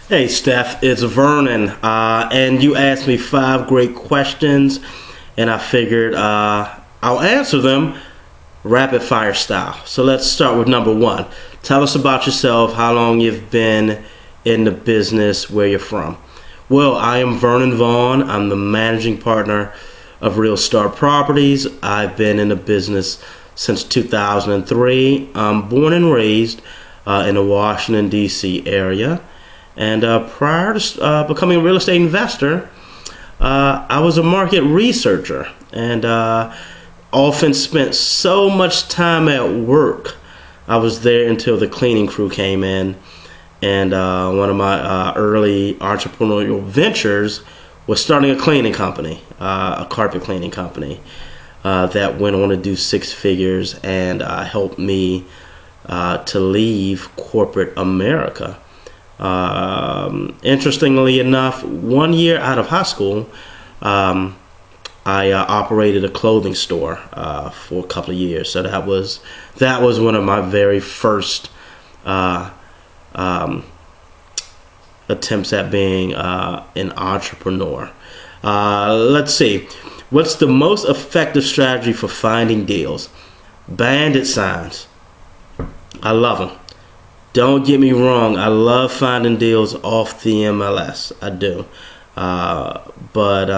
Hey Steph, it's Vernon, and you asked me 5 great questions, and I figured I'll answer them rapid fire style. So let's start with number one. Tell us about yourself, how long you've been in the business, where you're from. Well, I am Vernon Vaughan. I'm the managing partner of Real Start Properties. I've been in the business since 2003. I'm born and raised in the Washington, D.C. area. And prior to becoming a real estate investor, I was a market researcher and often spent so much time at work. I was there until the cleaning crew came in. And one of my early entrepreneurial ventures was starting a cleaning company, a carpet cleaning company that went on to do 6 figures and helped me to leave corporate America. Interestingly enough, 1 year out of high school, I operated a clothing store for a couple of years. So that was one of my very first attempts at being an entrepreneur. Let's see. What's the most effective strategy for finding deals? Bandit signs. I love them. Don't get me wrong, I love finding deals off the MLS. I do. But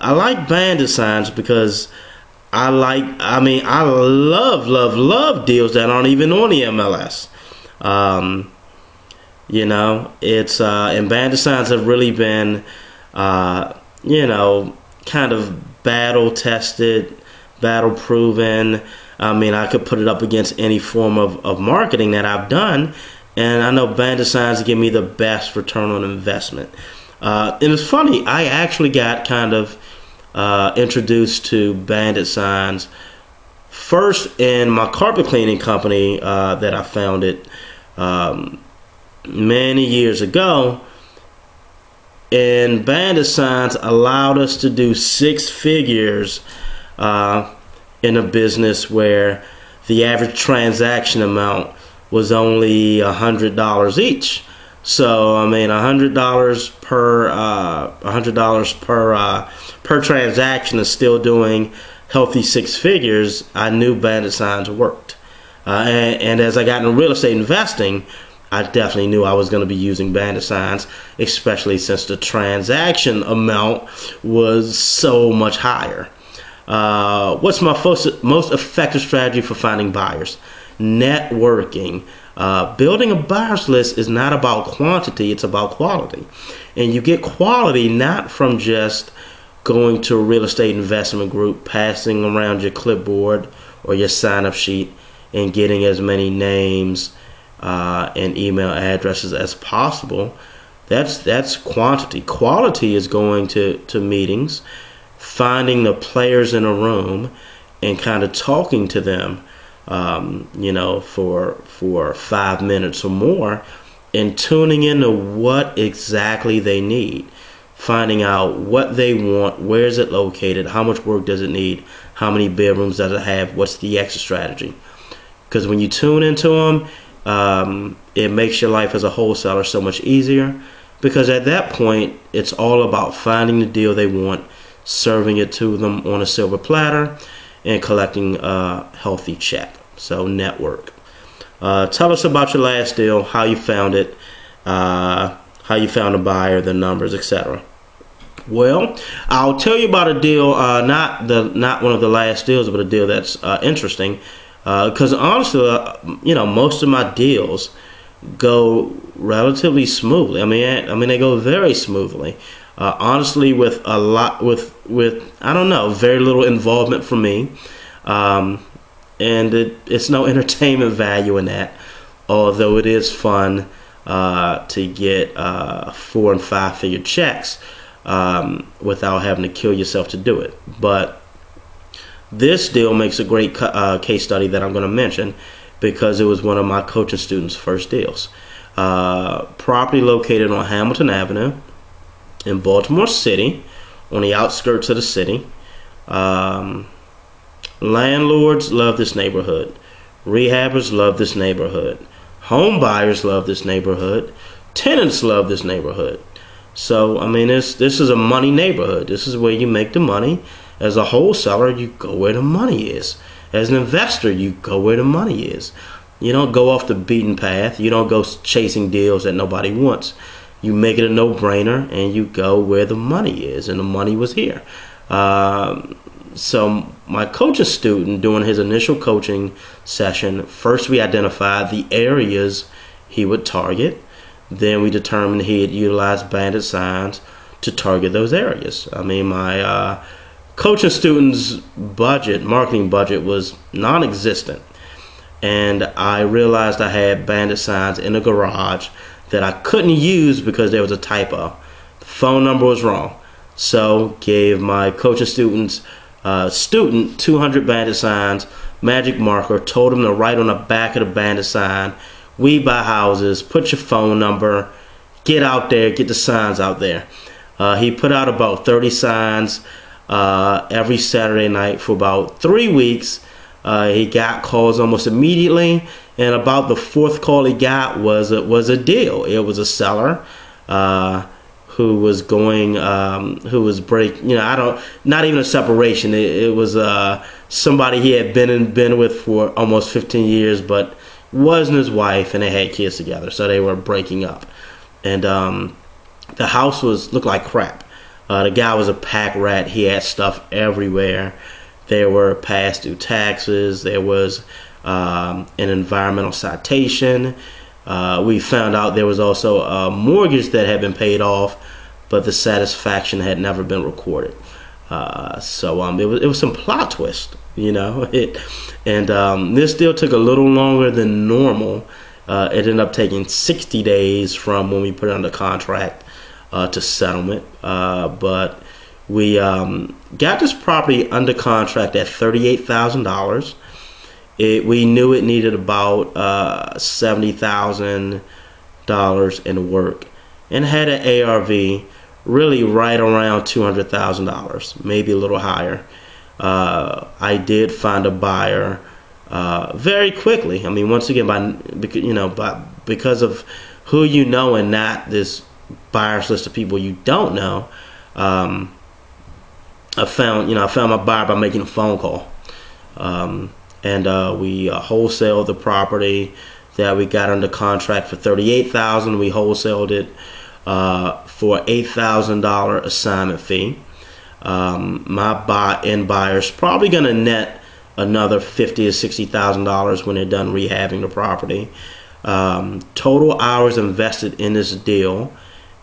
I like bandit signs because I love deals that aren't even on the MLS. It's and bandit signs have really been kind of battle tested, battle proven. I could put it up against any form of marketing that I've done, and I know bandit signs give me the best return on investment. And it's funny, I actually got kind of introduced to bandit signs first in my carpet cleaning company that I founded many years ago. And bandit signs allowed us to do 6 figures in a business where the average transaction amount was only $100 each. So $100 per transaction is still doing healthy 6 figures. I knew bandit signs worked, and as I got into real estate investing, I definitely knew I was going to be using bandit signs, especially since the transaction amount was so much higher. What's my most effective strategy for finding buyers? Networking. Building a buyers list is not about quantity, it's about quality. And you get quality not from just going to a real estate investment group, passing around your clipboard or your sign-up sheet and getting as many names and email addresses as possible. That's quantity. Quality is going to meetings, finding the players in a room and kind of talking to them, for 5 minutes or more, and tuning into what exactly they need, finding out what they want, where is it located, how much work does it need, how many bedrooms does it have, what's the exit strategy. Because when you tune into them, it makes your life as a wholesaler so much easier, because at that point it's all about finding the deal they want, serving it to them on a silver platter, and collecting a healthy check. So network. Tell us about your last deal, how you found it, how you found a buyer, the numbers, etc. Well, I'll tell you about a deal, not one of the last deals, but a deal that's interesting. Because honestly, most of my deals go relatively smoothly. They go very smoothly. Honestly, with very little involvement from me, and it's no entertainment value in that. Although it is fun to get 4 and 5 figure checks without having to kill yourself to do it. But this deal makes a great case study that I'm going to mention because it was one of my coaching students' first deals. Property located on Hamilton Avenue in Baltimore City, on the outskirts of the city. Landlords love this neighborhood. Rehabbers love this neighborhood. Home buyers love this neighborhood. Tenants love this neighborhood. So, I mean, this is a money neighborhood. This is where you make the money. As a wholesaler, you go where the money is. As an investor, you go where the money is. You don't go off the beaten path. You don't go chasing deals that nobody wants. You make it a no-brainer, and you go where the money is, and the money was here. So my coaching student, during his initial coaching session, first we identified the areas he would target. Then we determined he'd utilize bandit signs to target those areas. I mean, my coaching student's budget, marketing budget, was non-existent. And I realized I had bandit signs in the garage that I couldn't use because there was a typo. The phone number was wrong. So gave my coaching student 200 bandit signs, magic marker, told him to write on the back of the bandit sign, "We buy houses, put your phone number, get out there, get the signs out there." He put out about 30 signs every Saturday night for about 3 weeks. He got calls almost immediately, and about the fourth call he got was a deal. It was a seller who was not even a separation. It was somebody he had been with for almost 15 years, but wasn't his wife, and they had kids together, so they were breaking up. And the house looked like crap. The guy was a pack rat. He had stuff everywhere. There were past due taxes. There was an environmental citation. We found out there was also a mortgage that had been paid off, but the satisfaction had never been recorded. So it was some plot twist, you know. This deal took a little longer than normal. It ended up taking 60 days from when we put it under contract to settlement. But we got this property under contract at $38,000. We knew it needed about $70,000 in work, and had an ARV really right around $200,000, maybe a little higher. I did find a buyer very quickly. I mean, once again, because of who you know and not this buyer's list of people you don't know. I found my buyer by making a phone call, and we wholesaled the property that we got under contract for $38,000. We wholesaled it for $8,000 assignment fee. My buyer's probably gonna net another $50,000 to $60,000 when they're done rehabbing the property. Total hours invested in this deal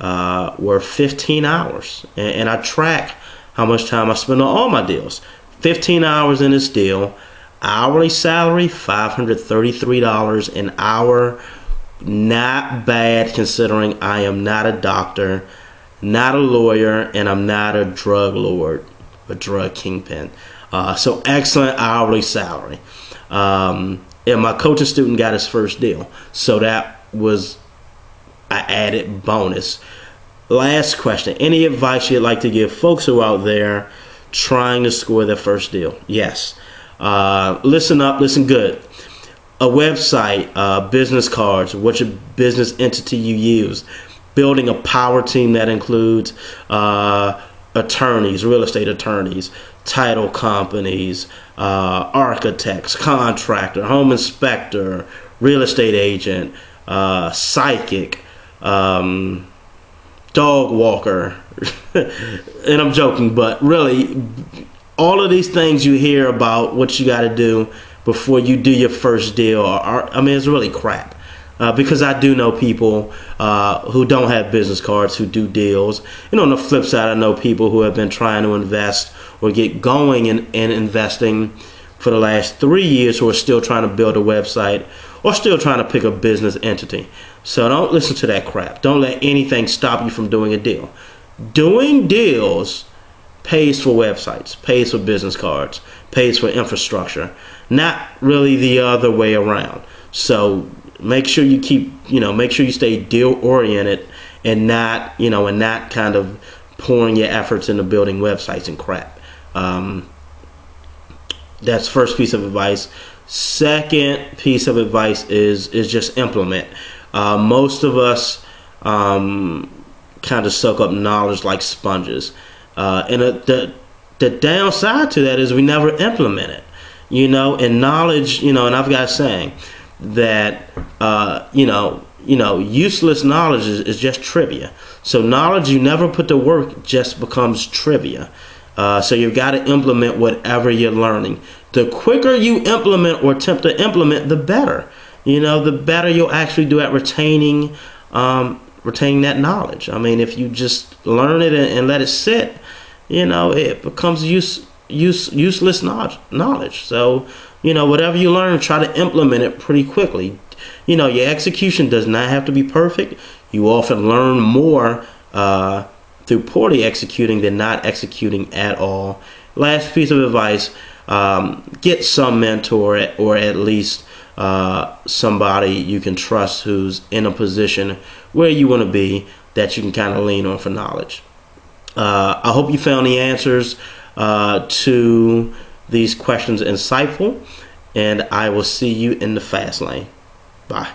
were 15 hours, and I track how much time I spend on all my deals. 15 hours in this deal. Hourly salary $533 an hour. Not bad considering I am not a doctor, not a lawyer, and I'm not a drug lord, a drug kingpin. So excellent hourly salary. And my coaching student got his first deal, so that was an added bonus. Last question: any advice you'd like to give folks who are out there trying to score their first deal? Yes. Listen up, listen good. A website, business cards, what's your business entity you use, building a power team that includes attorneys, real estate attorneys, title companies, architects, contractor, home inspector, real estate agent, psychic, dog walker. And I'm joking, but really all of these things you hear about what you got to do before you do your first deal it's really crap. Because I do know people who don't have business cards who do deals. And on the flip side, I know people who have been trying to invest or get going in investing for the last 3 years who are still trying to build a website or still trying to pick a business entity. So don't listen to that crap. Don't let anything stop you from doing a deal. Doing deals pays for websites, pays for business cards, pays for infrastructure, not really the other way around. So make sure you make sure you stay deal oriented and not kind of pouring your efforts into building websites and crap. That's first piece of advice. Second piece of advice is just implement. Most of us kind of soak up knowledge like sponges. And the downside to that is we never implement it. And knowledge, and I've got a saying that, useless knowledge is just trivia. So knowledge you never put to work just becomes trivia. So you've got to implement whatever you're learning. The quicker you implement or attempt to implement, the better. The better you'll actually do at retaining that knowledge. I mean, if you just learn it and let it sit, it becomes useless knowledge. So, whatever you learn, try to implement it pretty quickly. Your execution does not have to be perfect. You often learn more through poorly executing than not executing at all. Last piece of advice, get some mentor or at least somebody you can trust who's in a position where you want to be that you can kind of lean on for knowledge. I hope you found the answers to these questions insightful, and I will see you in the fast lane. Bye.